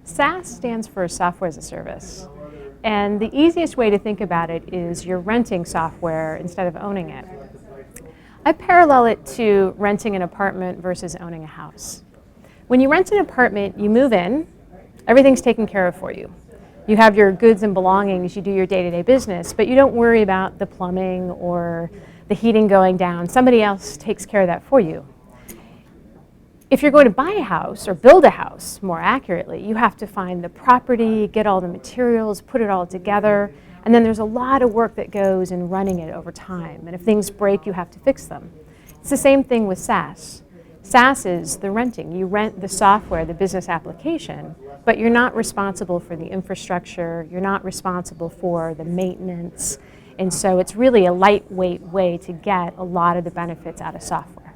SaaS stands for Software as a Service. And the easiest way to think about it is you're renting software instead of owning it. I parallel it to renting an apartment versus owning a house. When you rent an apartment, you move in, everything's taken care of for you. You have your goods and belongings, you do your day-to-day business, but you don't worry about the plumbing or the heating going down. Somebody else takes care of that for you. If you're going to buy a house, or build a house more accurately, you have to find the property, get all the materials, put it all together, and then there's a lot of work that goes in running it over time. And if things break, you have to fix them. It's the same thing with SaaS. SaaS is the renting. You rent the software, the business application, but you're not responsible for the infrastructure, you're not responsible for the maintenance, and so it's really a lightweight way to get a lot of the benefits out of software.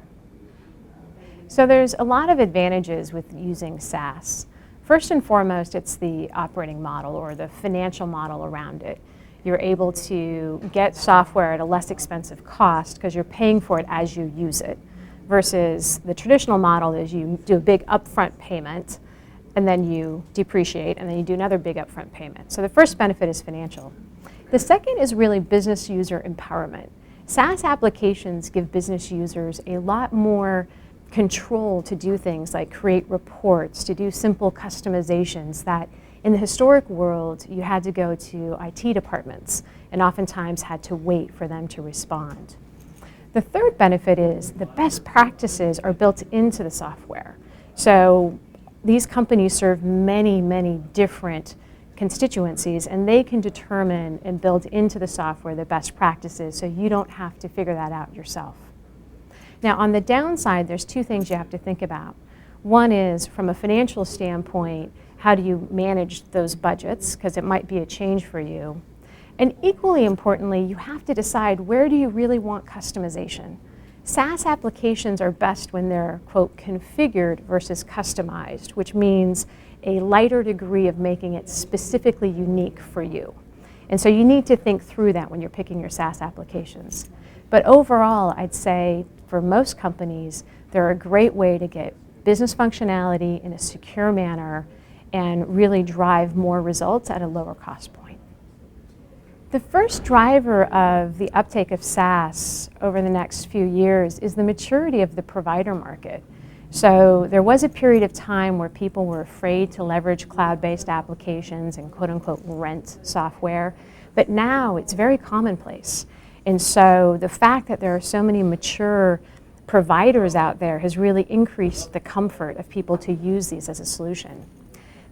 So there's a lot of advantages with using SaaS. First and foremost, it's the operating model or the financial model around it. You're able to get software at a less expensive cost because you're paying for it as you use it, versus the traditional model is you do a big upfront payment and then you depreciate and then you do another big upfront payment. So the first benefit is financial. The second is really business user empowerment. SaaS applications give business users a lot more control to do things like create reports, to do simple customizations that in the historic world you had to go to IT departments and oftentimes had to wait for them to respond. The third benefit is the best practices are built into the software. So these companies serve many, many different constituencies and they can determine and build into the software the best practices so you don't have to figure that out yourself. Now, on the downside, there's two things you have to think about. One is, from a financial standpoint, how do you manage those budgets, because it might be a change for you. And equally importantly, you have to decide, where do you really want customization? SaaS applications are best when they're, quote, configured versus customized, which means a lighter degree of making it specifically unique for you. And so you need to think through that when you're picking your SaaS applications. But overall, I'd say for most companies, they're a great way to get business functionality in a secure manner and really drive more results at a lower cost point. The first driver of the uptake of SaaS over the next few years is the maturity of the provider market. So there was a period of time where people were afraid to leverage cloud-based applications and quote-unquote rent software, but now it's very commonplace. And so the fact that there are so many mature providers out there has really increased the comfort of people to use these as a solution.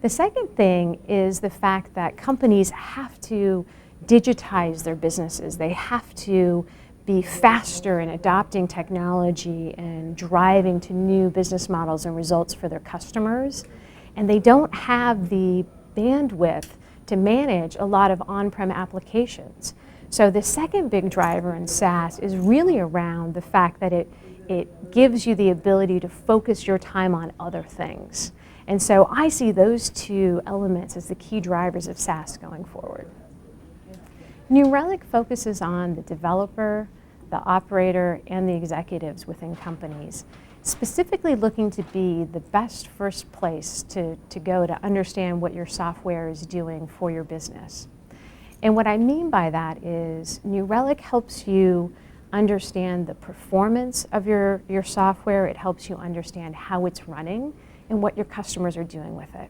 The second thing is the fact that companies have to digitize their businesses. They have to be faster in adopting technology and driving to new business models and results for their customers. And they don't have the bandwidth to manage a lot of on-prem applications. So the second big driver in SaaS is really around the fact that it gives you the ability to focus your time on other things. And so I see those two elements as the key drivers of SaaS going forward. New Relic focuses on the developer, the operator, and the executives within companies, specifically looking to be the best first place to go to understand what your software is doing for your business. And what I mean by that is New Relic helps you understand the performance of your software. It helps you understand how it's running and what your customers are doing with it.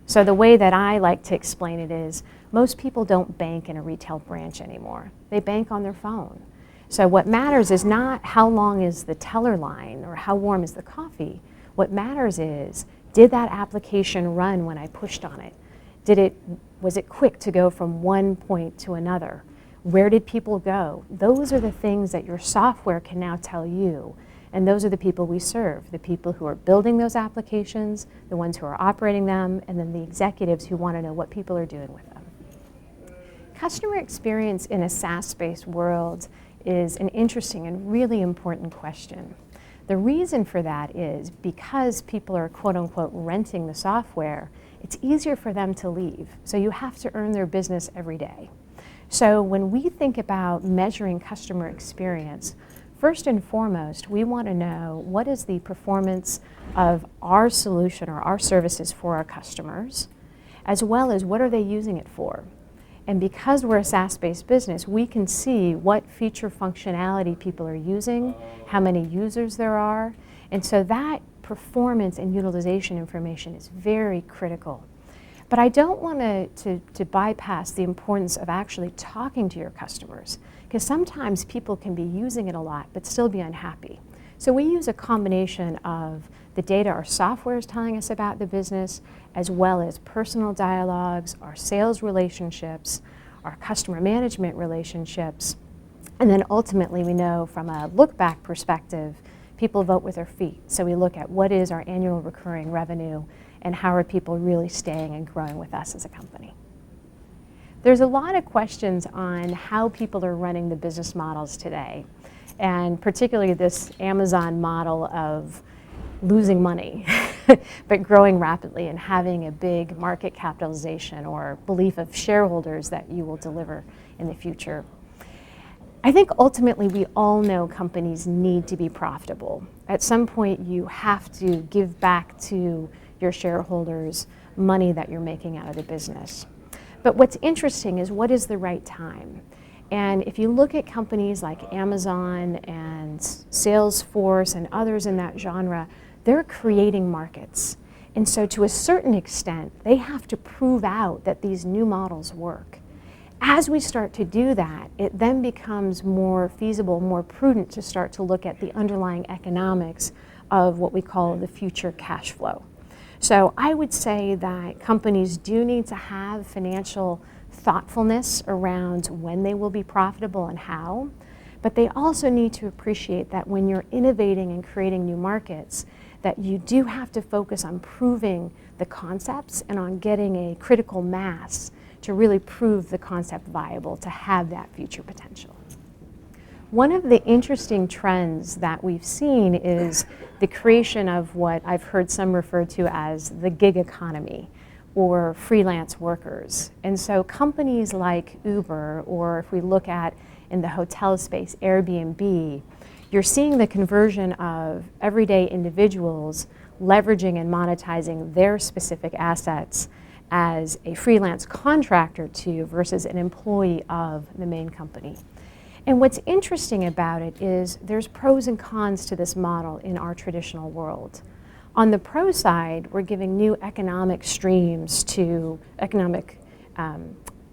So the way that I like to explain it is most people don't bank in a retail branch anymore. They bank on their phone. So what matters is not how long is the teller line or how warm is the coffee. What matters is, did that application run when I pushed on it? Was it quick to go from one point to another? Where did people go? Those are the things that your software can now tell you. And those are the people we serve, the people who are building those applications, the ones who are operating them, and then the executives who want to know what people are doing with them. Customer experience in a SaaS-based world is an interesting and really important question. The reason for that is because people are quote-unquote renting the software, it's easier for them to leave. So you have to earn their business every day. So when we think about measuring customer experience, first and foremost, we want to know what is the performance of our solution or our services for our customers, as well as what are they using it for. And because we're a SaaS-based business, we can see what feature functionality people are using, how many users there are, and so that performance and utilization information is very critical. But I don't want to bypass the importance of actually talking to your customers, because sometimes people can be using it a lot but still be unhappy. So we use a combination of the data our software is telling us about the business, as well as personal dialogues, our sales relationships, our customer management relationships, and then ultimately we know from a look-back perspective, people vote with their feet. So we look at what is our annual recurring revenue and how are people really staying and growing with us as a company. There's a lot of questions on how people are running the business models today, and particularly this Amazon model of losing money but growing rapidly and having a big market capitalization or belief of shareholders that you will deliver in the future. I think ultimately we all know companies need to be profitable. At some point you have to give back to your shareholders money that you're making out of the business. But what's interesting is what is the right time? And if you look at companies like Amazon and Salesforce and others in that genre, they're creating markets. And so to a certain extent, they have to prove out that these new models work. As we start to do that, it then becomes more feasible, more prudent to start to look at the underlying economics of what we call the future cash flow. So I would say that companies do need to have financial thoughtfulness around when they will be profitable and how, but they also need to appreciate that when you're innovating and creating new markets, that you do have to focus on proving the concepts and on getting a critical mass to really prove the concept viable to have that future potential. One of the interesting trends that we've seen is the creation of what I've heard some refer to as the gig economy or freelance workers. And so companies like Uber, or if we look at in the hotel space, Airbnb, you're seeing the conversion of everyday individuals leveraging and monetizing their specific assets as a freelance contractor to versus an employee of the main company. And what's interesting about it is there's pros and cons to this model in our traditional world. On the pro side, we're giving new economic streams to economic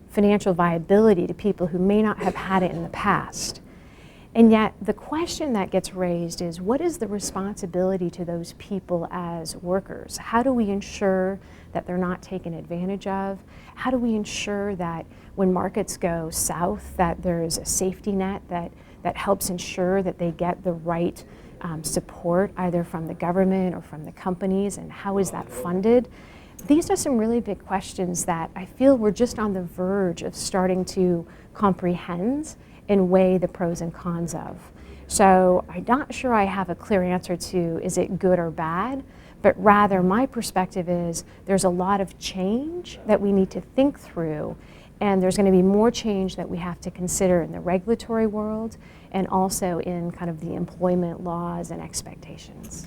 financial viability to people who may not have had it in the past. And yet the question that gets raised is, what is the responsibility to those people as workers? How do we ensure that they're not taken advantage of? How do we ensure that when markets go south, that there's a safety net that helps ensure that they get the right support either from the government or from the companies, and how is that funded? These are some really big questions that I feel we're just on the verge of starting to comprehend and weigh the pros and cons of. So I'm not sure I have a clear answer to is it good or bad, but rather my perspective is there's a lot of change that we need to think through, and there's going to be more change that we have to consider in the regulatory world and also in kind of the employment laws and expectations.